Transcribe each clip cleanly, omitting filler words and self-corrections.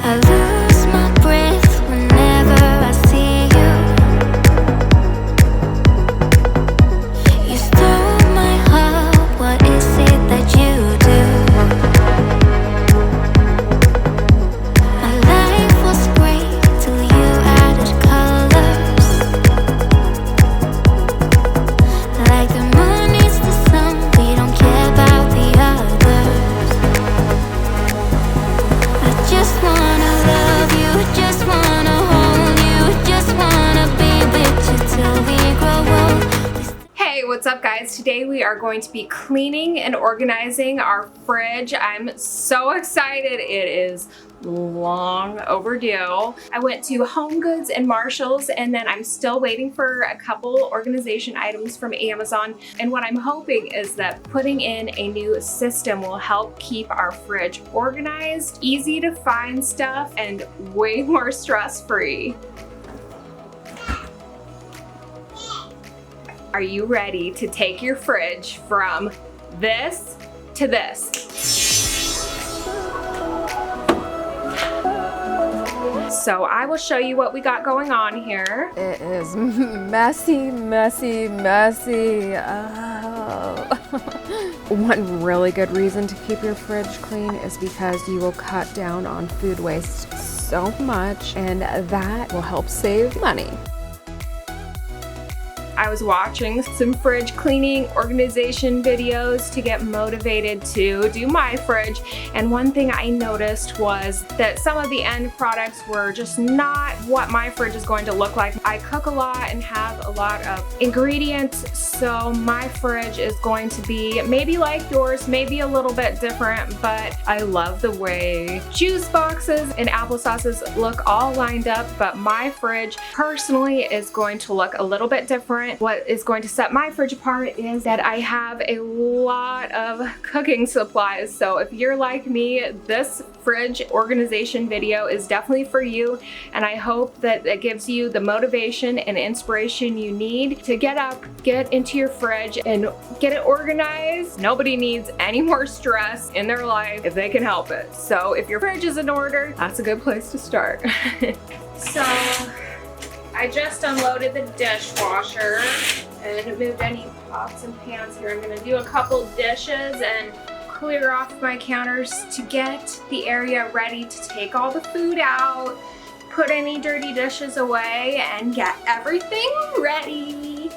I lose my breath whenever I see you. You stole my heart, what is it that you do? My life was great till you added colors. Like the moon needs the sun, we don't care about the others. I just wanna love you, just wanna hold you, just wanna be with you till we grow old. Hey, what's up guys? Today we are going to be cleaning and organizing our fridge. I'm so excited. It is long overdue. I went to Home Goods and Marshalls, and then I'm still waiting for a couple organization items from Amazon. And what I'm hoping is that putting in a new system will help keep our fridge organized, easy to find stuff, and way more stress-free. Are you ready to take your fridge from this to this? So I will show you what we got going on here. It is messy, messy, messy. Oh. One really good reason to keep your fridge clean is because you will cut down on food waste so much, and that will help save money. I was watching some fridge cleaning organization videos to get motivated to do my fridge, and one thing I noticed was that some of the end products were just not what my fridge is going to look like. I cook a lot and have a lot of ingredients, so my fridge is going to be maybe like yours, maybe a little bit different, but I love the way juice boxes and applesauces look all lined up, but my fridge personally is going to look a little bit different. What is going to set my fridge apart is that I have a lot of cooking supplies. So if you're like me, this fridge organization video is definitely for you. And I hope that it gives you the motivation and inspiration you need to get up, get into your fridge and get it organized. Nobody needs any more stress in their life if they can help it. So if your fridge is in order, that's a good place to start. So I just unloaded the dishwasher and moved any pots and pans here. I'm gonna do a couple dishes and clear off my counters to get the area ready to take all the food out, put any dirty dishes away, and get everything ready.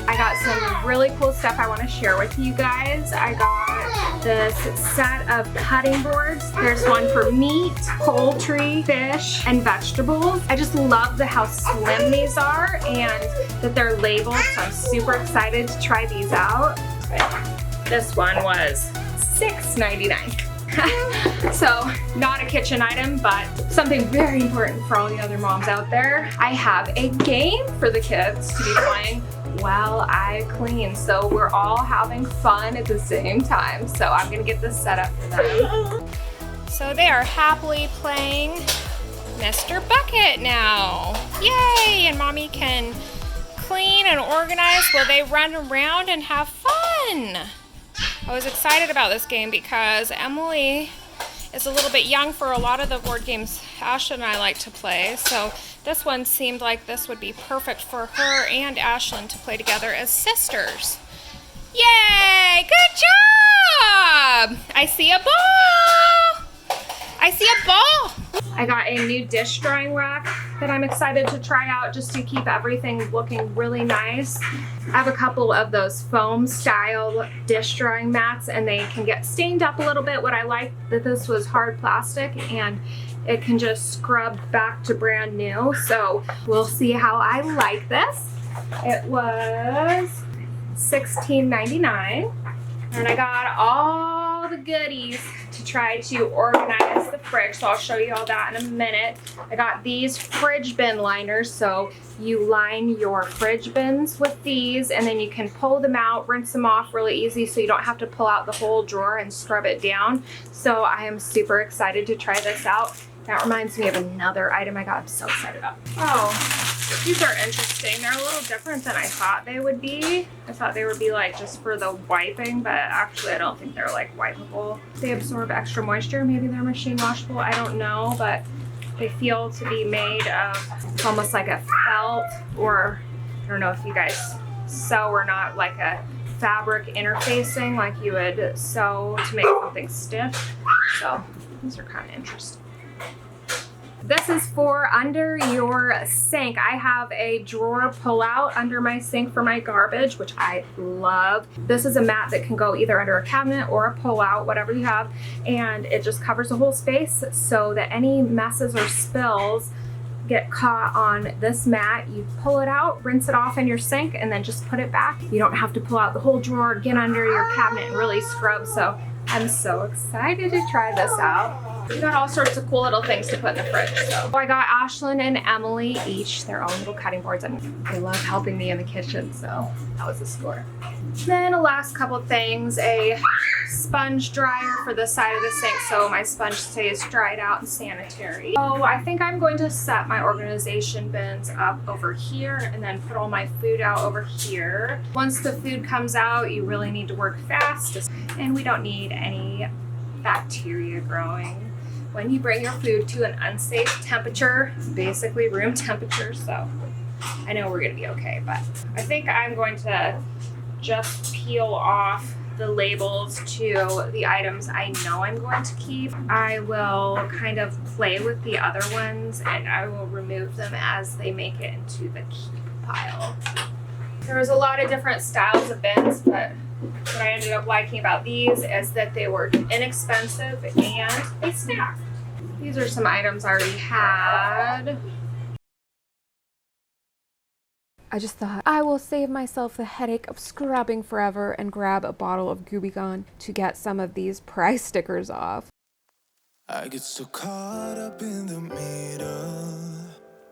I got some really cool stuff I want to share with you guys. I got this set of cutting boards. There's one for meat, poultry, fish, and vegetables. I just love how slim these are and that they're labeled, so I'm super excited to try these out. This one was $6.99. So not a kitchen item, but something very important for all the other moms out there. I have a game for the kids to be playing while I clean, so we're all having fun at the same time. So I'm gonna get this set up for them. So they are happily playing Mr. Bucket now. Yay! And mommy can clean and organize while they run around and have fun. I was excited about this game because Emily is a little bit young for a lot of the board games Ashlyn and I like to play, so this one seemed like this would be perfect for her and Ashlyn to play together as sisters. Yay! Good job! I see a ball! I see a ball! I got a new dish drying rack that I'm excited to try out just to keep everything looking really nice. I have a couple of those foam style dish drying mats and they can get stained up a little bit. What I like that this was hard plastic and it can just scrub back to brand new. So we'll see how I like this. It was $16.99 and I got all the goodies to try to organize the fridge, so I'll show you all that in a minute. I got these fridge bin liners, so you line your fridge bins with these and then you can pull them out, rinse them off really easy so you don't have to pull out the whole drawer and scrub it down. So I am super excited to try this out. That reminds me of another item I got. I'm so excited about. Oh, these are interesting. They're a little different than I thought they would be. I thought they would be like just for the wiping, but actually I don't think they're like wipeable. They absorb extra moisture. Maybe they're machine washable. I don't know, but they feel to be made of almost like a felt, or I don't know if you guys sew or not, like a fabric interfacing like you would sew to make something stiff. So these are kind of interesting. This is for under your sink. I have a drawer pull-out under my sink for my garbage, which I love. This is a mat that can go either under a cabinet or a pull-out, whatever you have, and it just covers the whole space so that any messes or spills get caught on this mat. You pull it out, rinse it off in your sink, and then just put it back. You don't have to pull out the whole drawer, get under your cabinet, and really scrub. So I'm so excited to try this out. We got all sorts of cool little things to put in the fridge. So I got Ashlyn and Emily each their own little cutting boards, and they love helping me in the kitchen, so that was a score. Then the last couple things, a sponge dryer for the side of the sink so my sponge stays dried out and sanitary. So I think I'm going to set my organization bins up over here and then put all my food out over here. Once the food comes out, you really need to work fast, and we don't need any bacteria growing when you bring your food to an unsafe temperature, basically room temperature. So I know we're gonna be okay, but I think I'm going to just peel off the labels to the items I know I'm going to keep. I will kind of play with the other ones and I will remove them as they make it into the keep pile. There was a lot of different styles of bins, but what I ended up liking about these is that they were inexpensive and they stacked. These are some items I already had. I just thought I will save myself the headache of scrubbing forever and grab a bottle of Gooby Gone to get some of these price stickers off. I get so caught up in the middle,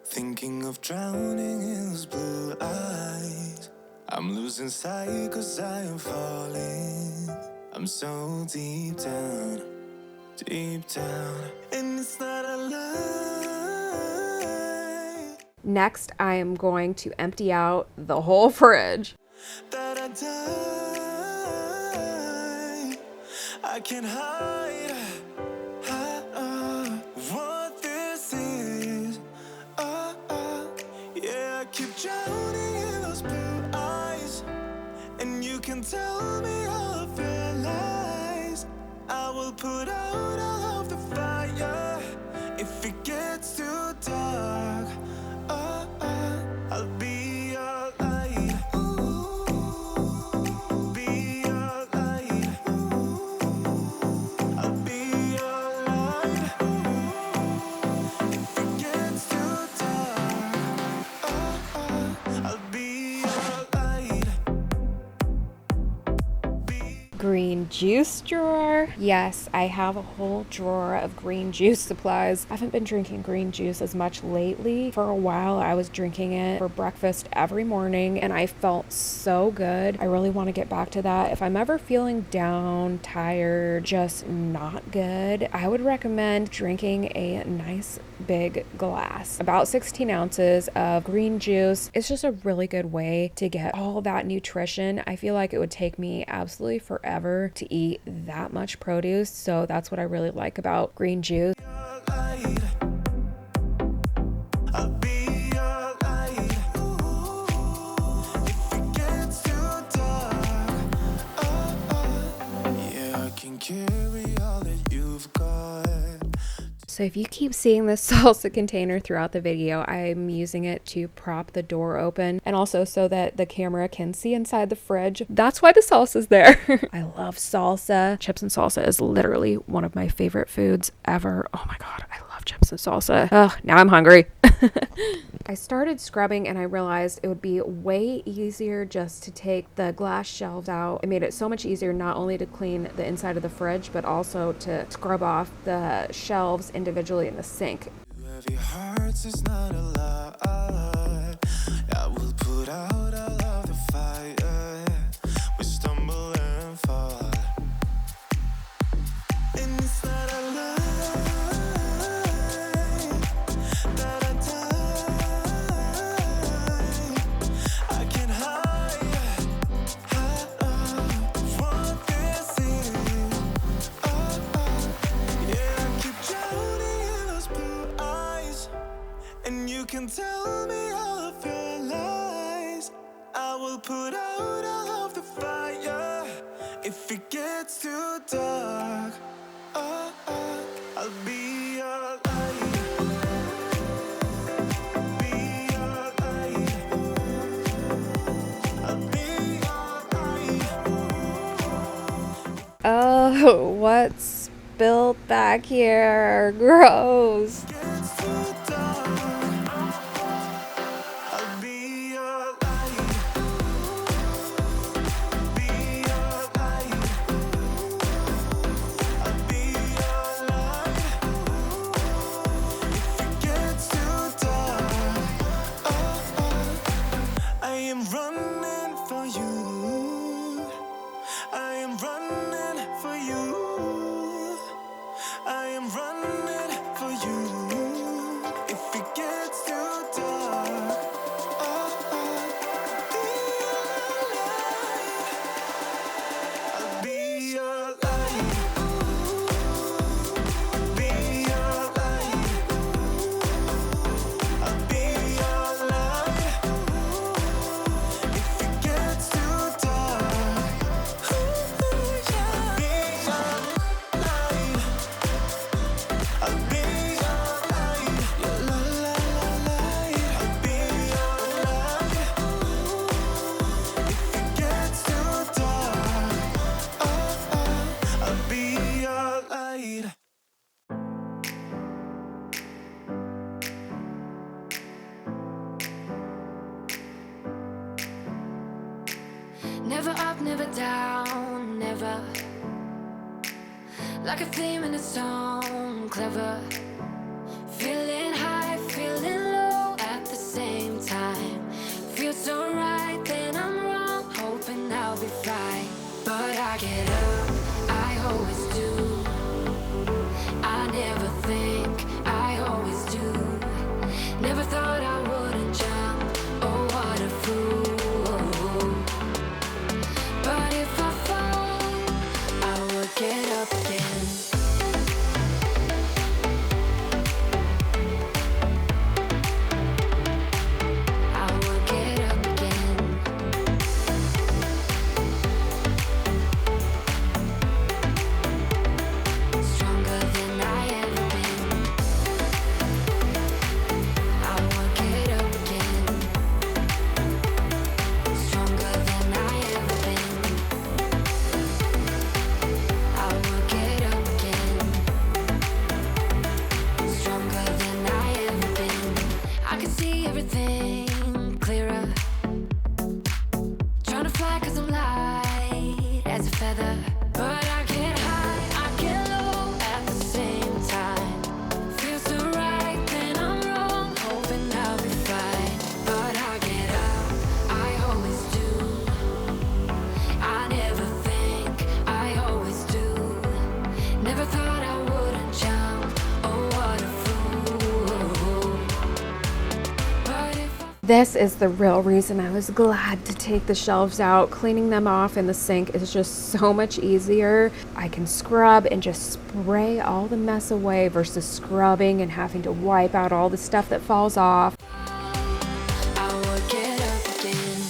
thinking of drowning in those blue eyes. I'm losing sight 'cause I am falling. I'm so deep down, and it's not a lie. Next, I am going to empty out the whole fridge. That I die, I can't hide what this is. Yeah, I keep drowning in those blue eyes, and you can tell me all of your lies. I will put out all of the fire if it gets too dark. I'll be your light. Be your light. I'll be your light. If it gets too dark, I'll be your light. Green juice drawer. Yes, I have a whole drawer of green juice supplies. I haven't been drinking green juice as much lately. For a while, I was drinking it for breakfast every morning and I felt so good. I really want to get back to that. If I'm ever feeling down, tired, just not good, I would recommend drinking a nice big glass. About 16 ounces of green juice. It's just a really good way to get all that nutrition. I feel like it would take me absolutely forever to eat that much produce, so that's what I really like about green juice. So if you keep seeing this salsa container throughout the video, I'm using it to prop the door open and also so that the camera can see inside the fridge. That's why the salsa's there. I love salsa. Chips and salsa is literally one of my favorite foods ever. Oh my God, I love chips and salsa. Ugh, now I'm hungry. I started scrubbing and I realized it would be way easier just to take the glass shelves out. It made it so much easier not only to clean the inside of the fridge, but also to scrub off the shelves individually in the sink. Heavy hearts is not a lie. I will put out all of the fire. We stumble and fall. And it's not a lie. can tell me all of your lies. I will put out all of the fire. If it gets too dark, oh, oh, I'll be your light. Be your light. I'll be your light. Oh, what's spilled back here? Gross. Gets too dark, I'll be your light. Be your light. I'll be your light. If it gets too dark, oh, oh, I am running for you. I am running for you. I am running for you. If it gets too dark, oh, oh, be your light. I'll be your light. I'll be your light. If it gets too dark, I'll be your light. I'll be your light. Your light. I'll be your light. If it gets too dark, oh, oh, I'll be your light. Never up, never down, never. Like a theme in a song, clever. Feeling high, feeling low at the same time. Feels so right, then I'm wrong, hoping I'll be fine. But I get up, I always do. I never think, I always do. Never thought I wouldn't jump, oh what a fool. But if I fall, I will get up again. I will get up again. Stronger than I ever been. I will get up again. Stronger than I ever been. I will get up again. Stronger than I ever been. I can see everything clearer. Trying to fly 'cause I'm light as a feather. But I get high, I get low at the same time. Feels so right, then I'm wrong, hoping I'll be fine. But I get up, I always do. I never think, I always do. Never thought I wouldn't jump, oh what a fool. But if I This is the real reason I was glad to take the shelves out. Cleaning them off in the sink is just so much easier. I can scrub and just spray all the mess away versus scrubbing and having to wipe out all the stuff that falls off. I will get up again.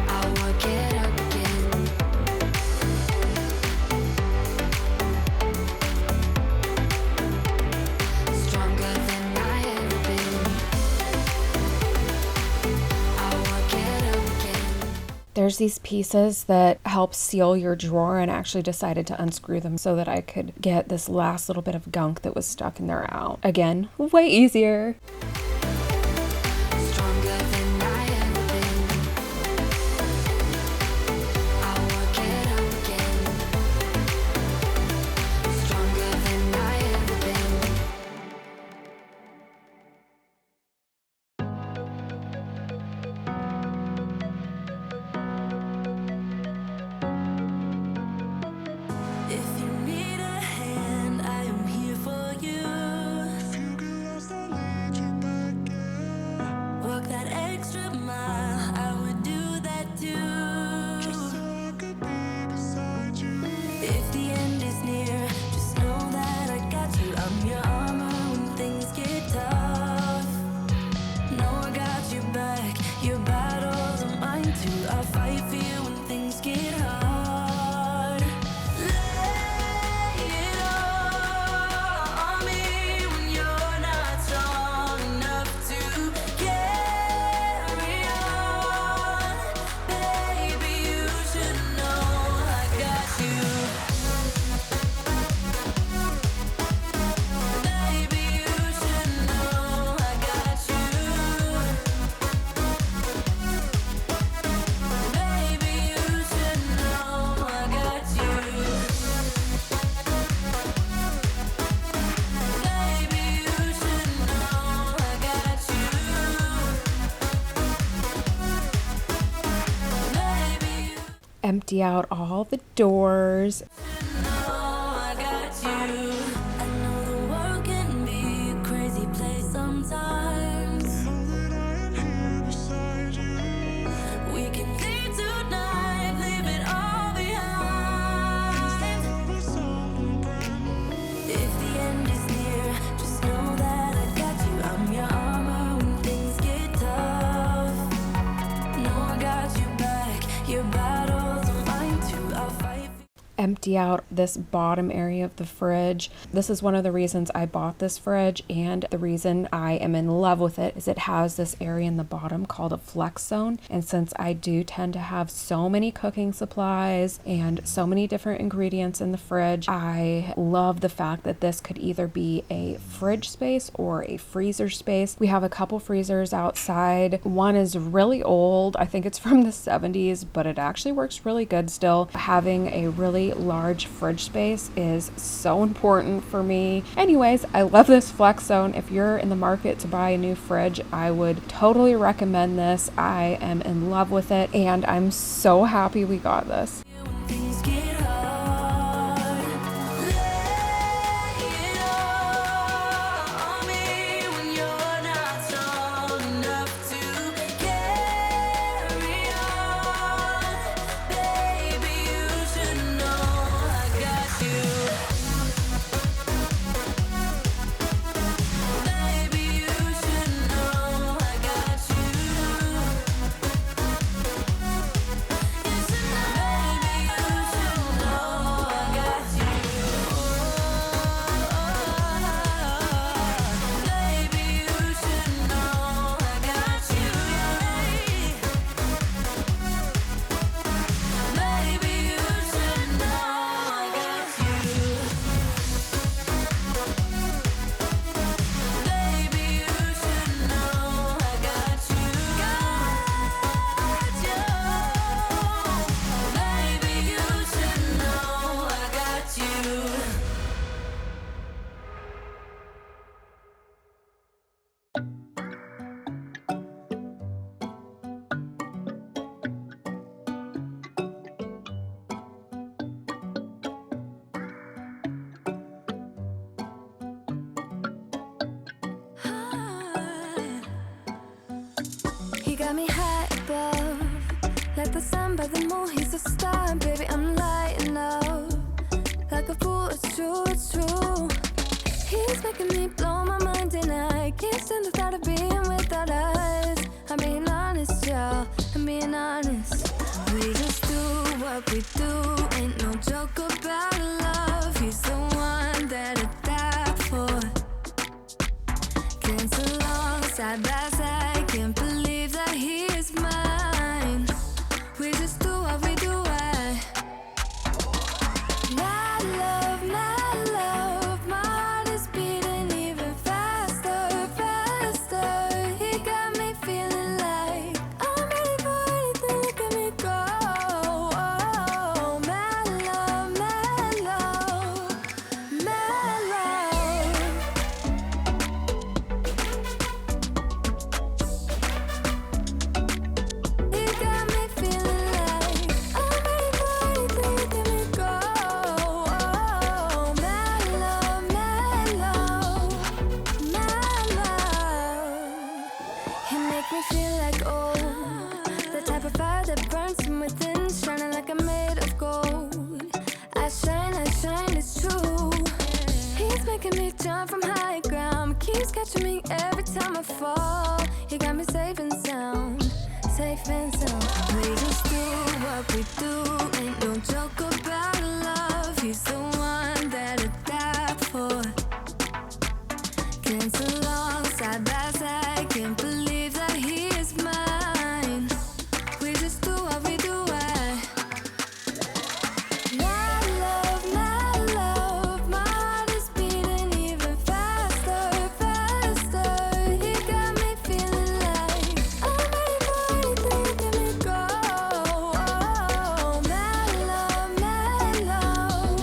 I will get up again. Stronger than I ever been. I will get up again. There's these pieces that help seal your drawer, and I actually decided to unscrew them so that I could get this last little bit of gunk that was stuck in there out. Again, way easier. Stronger than I ever been. I will get up again. Stronger than I ever been. If you need a hand, I am here for you. If you get lost, I'll lead you back. empty out all the doors. I got you. I know the world can be a crazy place sometimes. We can leave tonight, leave it all behind. If the end is near, just know that I got you. I'm your armor when things get tough. No, I got you back. Your battles are mine too. I'll fight. Empty out this bottom area of the fridge. This is one of the reasons I bought this fridge, and the reason I am in love with it is it has this area in the bottom called a flex zone. And since I do tend to have so many cooking supplies and so many different ingredients in the fridge, I love the fact that this could either be a fridge space or a freezer space. We have a couple freezers outside. One is really old. I think it's from the 70s, but it actually works really good still. Having a really large fridge space is so important for me. Anyways, I love this flex zone. If you're in the market to buy a new fridge, I would totally recommend this. I am in love with it, and I'm so happy we got this. When things get hard, lay it all on me when you're not strong enough to carry on. Baby, you should know I got you. Baby, you should know I got you. You should know, baby, you should know I got you. Baby, you should know I got you. Baby, you should know I got you. Baby, you should know I got you. Got you. Baby, you should know I got you. He got me high above, like the sun by the moon. He's a star, baby. I'm lighting up like a fool. It's true, it's true. He's making me blow my mind, and I can't stand the thought of being without us. I'm being honest, y'all. I'm being honest. We just do what we do. Ain't no joke about love. He's the one that I die for. Dance along side by side. Can't believe that he is mine. We just do what we do. My love, my heart is beating even faster, faster. He got me feeling like I'm ready for anything. Look at me go. Oh, my love, my love, my love. He got me feeling like I'm ready for anything. Look at me go. Oh, my love, my love, my love. He make me feel like the type of fire that burns from within, shining like I'm made of gold. I shine, it's true. He's making me jump from high ground, keeps catching me every time I fall. He got me safe and sound, safe and sound. We just do what we do. Ain't no joke about love. He's the one that I die for. Dance along side by side. Can't believe that he is mine. We just do what we do. My love, my heart is beating even faster, faster. He got me feeling like I'm ready for anything. Look at me go. Oh, my love, my love,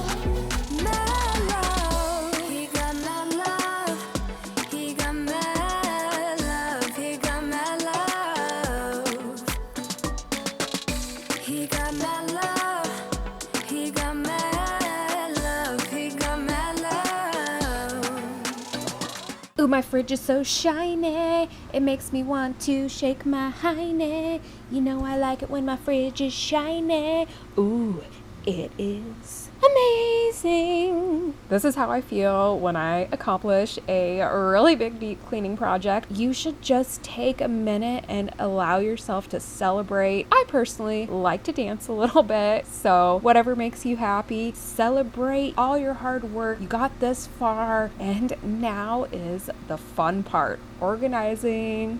Ooh, my fridge is so shiny. It makes me want to shake my hiney. You know I like it when my fridge is shiny. Ooh, it is amazing. This is how I feel when I accomplish a really big deep cleaning project. You should just take a minute and allow yourself to celebrate. I personally like to dance a little bit, so whatever makes you happy, celebrate all your hard work. You got this far, and now is the fun part, organizing.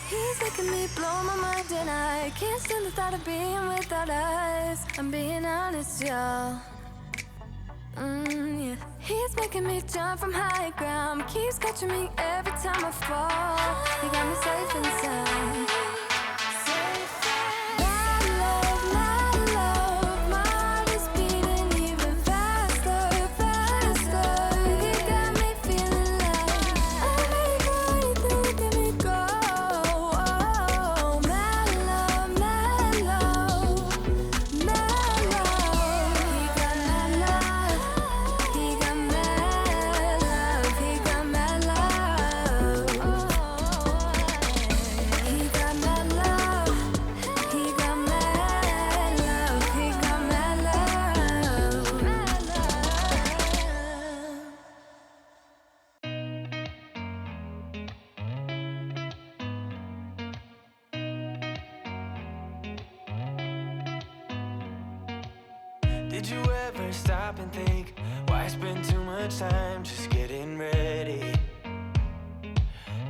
He's making me blow my mind and I can't stand the thought of being without eyes. I'm being honest, y'all. Yeah. He's making me jump from high ground. Keeps catching me every time I fall. He got me safe and sound. My love, my heart is beating even faster, faster. He got me feeling like I'm ready for anything to get me go. Oh, my love, my love, my love. He got my love. He got my love. He got my love. He got my love. He got my love. He got my love. Did you ever stop and think, why spend too much time just getting ready?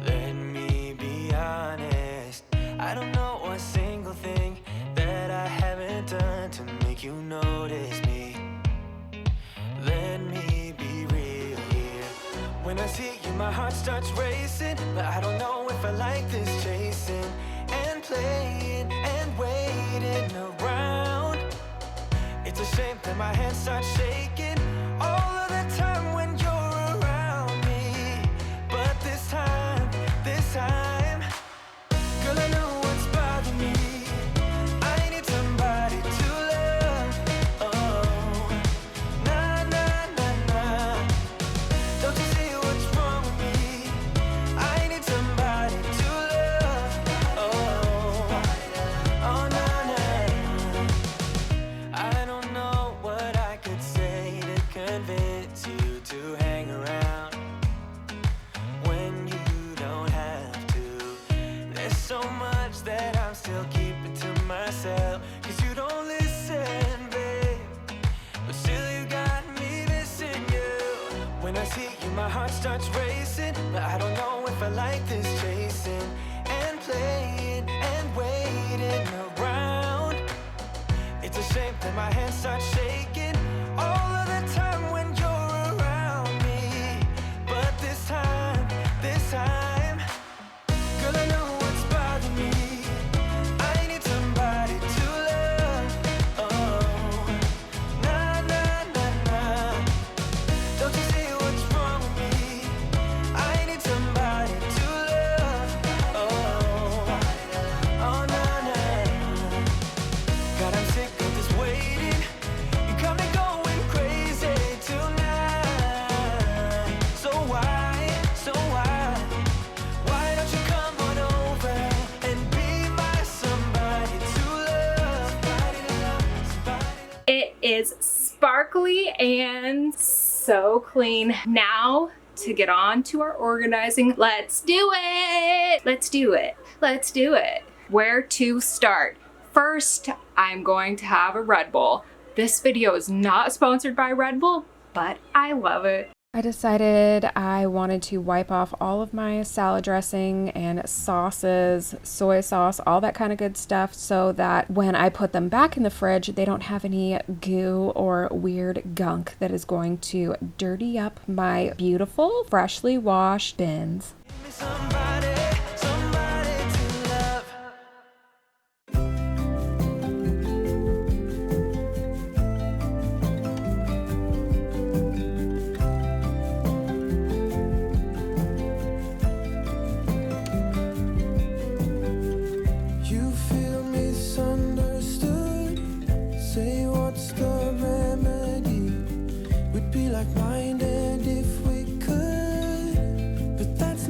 Let me be honest, I don't know a single thing that I haven't done to make you notice me. Let me be real here. When I see you, my heart starts racing, but I don't know if I like this chasing and playing and waiting around. It's a shame that my hands start shaking all of the time when you're around me. But this time, girl, I know what's bothering me. I need somebody to love. Oh, nah, nah, nah, nah. Don't you see what's wrong with me? I need somebody to love. Oh, oh, nah, nah. I don't know what I could say to convince you to hang around when you don't have to. There's so much that I'm still keeping to myself, 'cause you don't listen, babe. But still you got me missing you. When I see you, my heart starts racing, but I don't know if I like this chasing and playing and waiting around. It's a shame that my hands start shaking all of the time when you're around me. But this time, girl, I know what's bothering me. I need somebody to love. Oh, nah, nah, nah, nah. Don't you see what's wrong with me? I need somebody to love. Oh, oh, nah, nah. God, I'm sick of this waiting. You got me going crazy tonight. So why don't you come on over and be my somebody to love? It is sparkly and so clean. Now to get on to our organizing. Let's do it. Let's do it. Let's do it. Where to start? First, I'm going to have a Red Bull. This video is not sponsored by Red Bull, but I love it. I decided I wanted to wipe off all of my salad dressing and sauces, soy sauce, all that kind of good stuff, so that when I put them back in the fridge, they don't have any goo or weird gunk that is going to dirty up my beautiful, freshly washed bins. Give me somebody to love. You feel misunderstood. Say what's the remedy? We'd be like minded if we could, but that's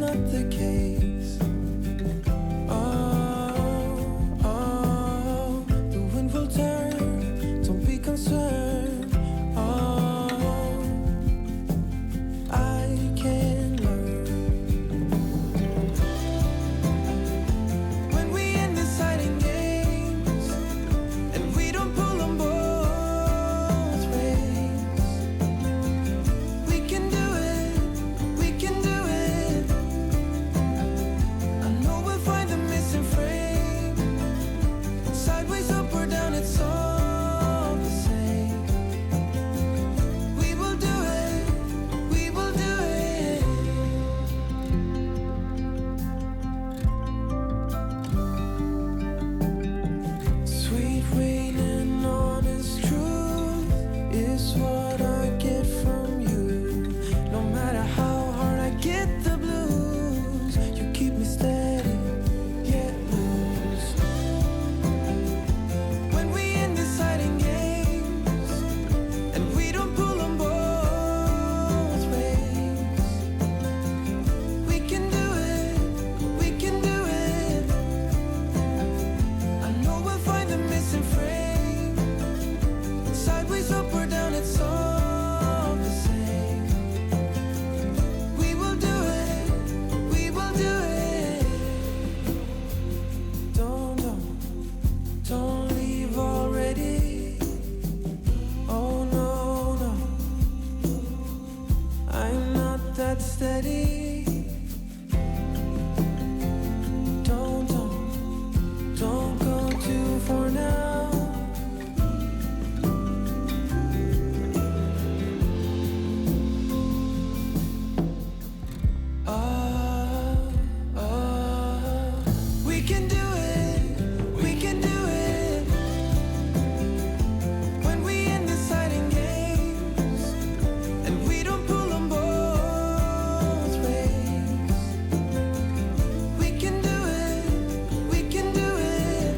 steady. Don't go too far now. We can do it. We can do it. When we end the fighting games and we don't pull them both ways. We can do it. We can do it.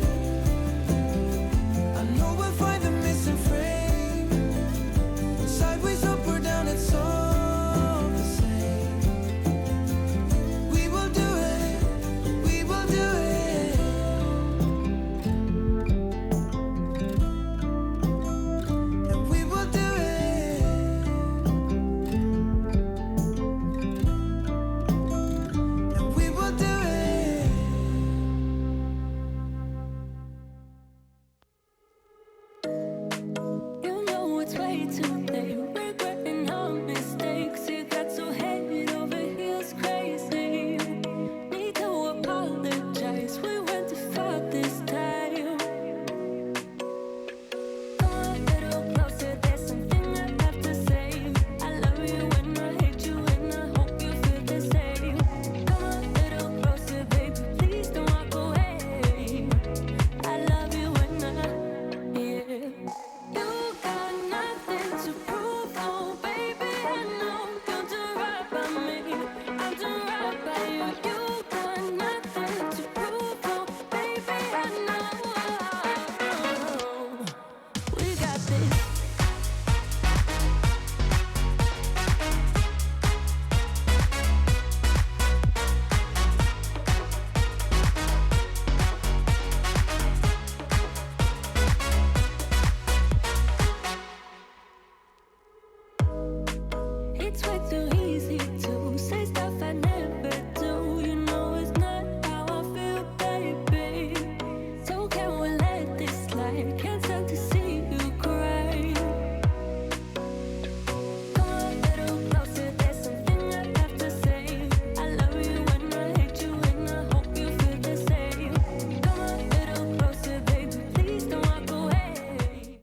I know we'll find the missing frame. Sideways, up or down, it's all the same. We will do it. We will do it. And we will do it. And we will do it. You know it's way too late. Regretting our mistakes. It got so head over heels crazy. Need to apologize. We went too far this time. Come a little closer. There's something I have to say. I love you and I hate you and I hope you feel the same. Come a little closer, baby. Please don't walk away. I love you and yeah. You got nothing to prove, oh baby. I know you'll do right by me. I'll do right by you. You got nothing to prove, oh baby. I know we got this. It's way too easy to say stuff I never do. You know it's not how I feel, baby. So can we let this slide? Can't stand to see you cry. Come a little closer, there's something I have to say. I love you and I hate you and I hope you feel the same. Come a little closer, baby, please don't walk away.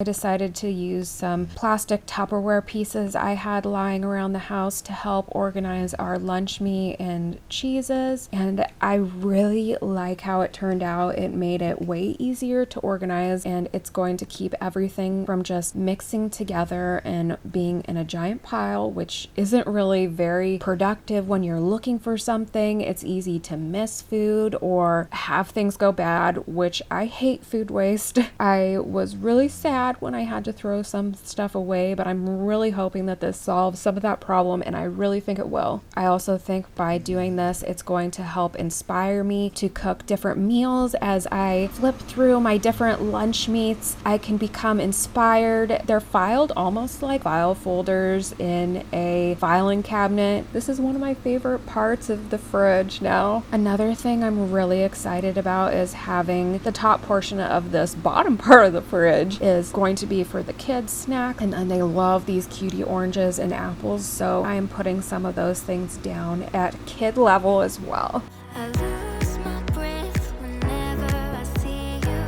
I decided to use some plastic Tupperware pieces I had lying around the house to help organize our lunch meat and cheeses, and I really like how it turned out. It made it way easier to organize, and it's going to keep everything from just mixing together and being in a giant pile, which isn't really very productive when you're looking for something. It's easy to miss food or have things go bad, which I hate food waste. I was really sad when I had to throw some stuff away, but I'm really hoping that this solves some of that problem, and I really think it will. I also think by doing this, it's going to help inspire me to cook different meals. As I flip through my different lunch meats, I can become inspired. They're filed almost like file folders in a filing cabinet. This is one of my favorite parts of the fridge now. Another thing I'm really excited about is having the top portion of this bottom part of the fridge is going to be for the kids' snack, and then they love these cutie oranges and apples, so I am putting some of those things down at kid level as well. I lose my breath whenever I see you.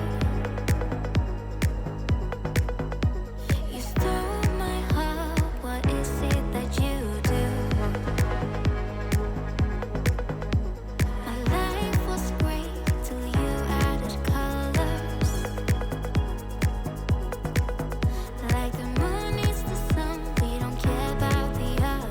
You stole my heart. What is it that you do? My life was great till you added colors. Like the moon needs the sun, we don't care about the others.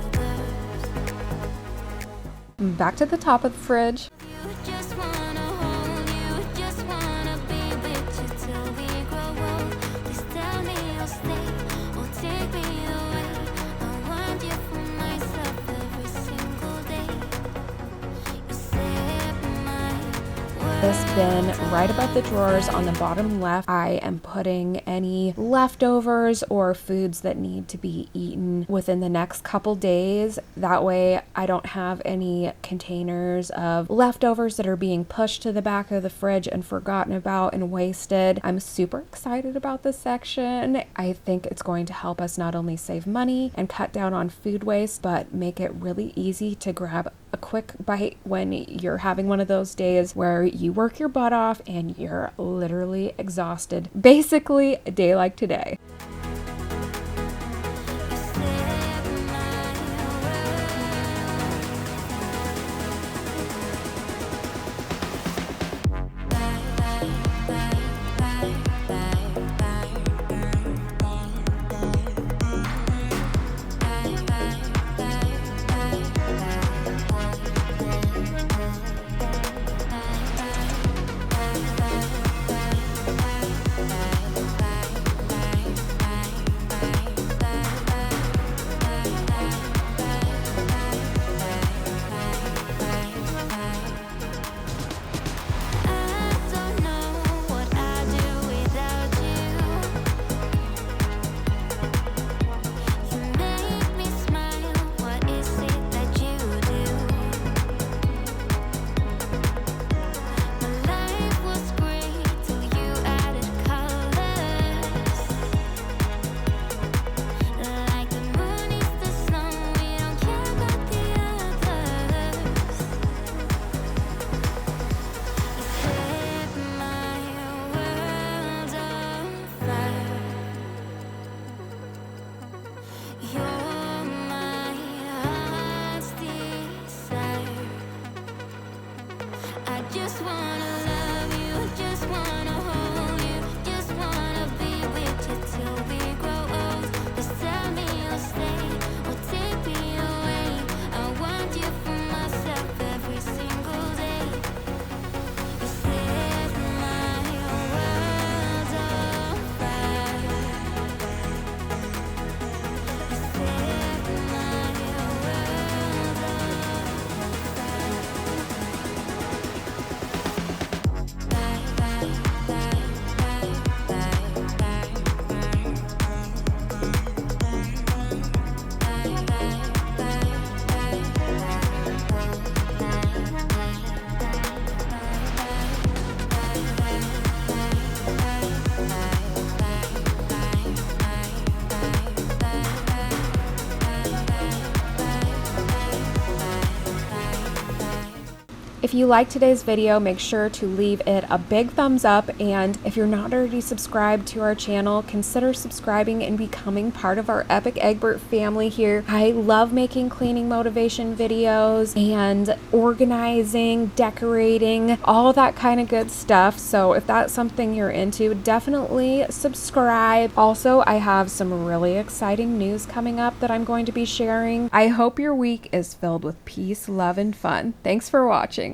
Back to the top of the fridge. You just wanna hold, you just wanna be with you till we grow old. Please tell me you'll stay or take me away. I want you for myself every single day. You set my world this bin right above the drawers on the bottom left. I am putting any leftovers or foods that need to be eaten within the next couple days. That way I don't have any containers of leftovers that are being pushed to the back of the fridge and forgotten about and wasted. I'm super excited about this section. I think it's going to help us not only save money and cut down on food waste, but make it really easy to grab a quick bite when you're having one of those days where you work your butt off and you're literally exhausted. Basically, a day like today. If you liked today's video, make sure to leave it a big thumbs up, and if you're not already subscribed to our channel, consider subscribing and becoming part of our Epic Egbert family here. I love making cleaning motivation videos and organizing, decorating, all that kind of good stuff. So if that's something you're into, definitely subscribe. Also, I have some really exciting news coming up that I'm going to be sharing. I hope your week is filled with peace, love, and fun. Thanks for watching.